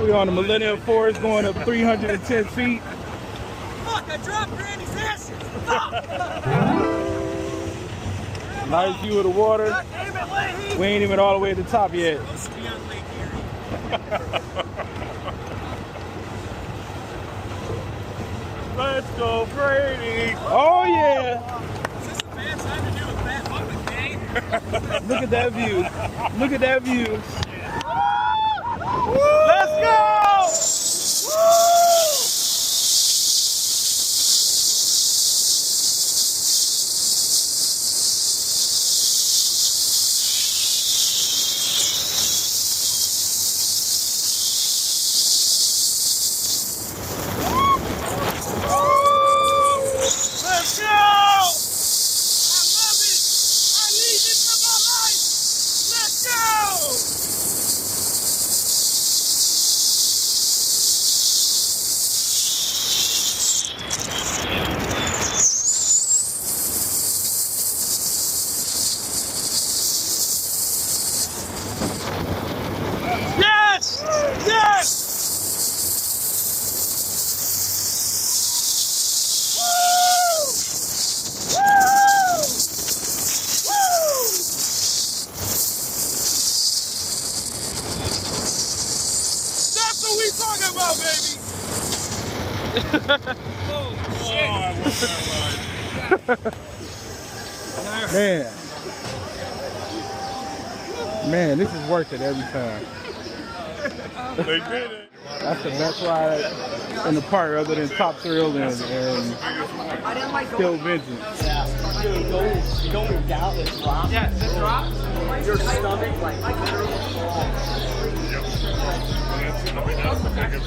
We're on the Millennium Forest going up 310 feet. Fuck, I dropped Granny's ashes! Nice view of the water. God damn it, Leahy! We ain't even all the way at the top yet. Supposed to be on Lake Erie. Let's go, Brady! Oh yeah! Is this a bad time to do a fat fuck with Kane? Look at that view. Look at that view. Let's go! Man, this is worth it every time. They did it. That's the best ride in the park other than Top Thrill and Still Vengeance. Yeah. You go down and drop. Yeah, the drop? Your stomach, like, literally falls. Yep. I mean, that's the biggest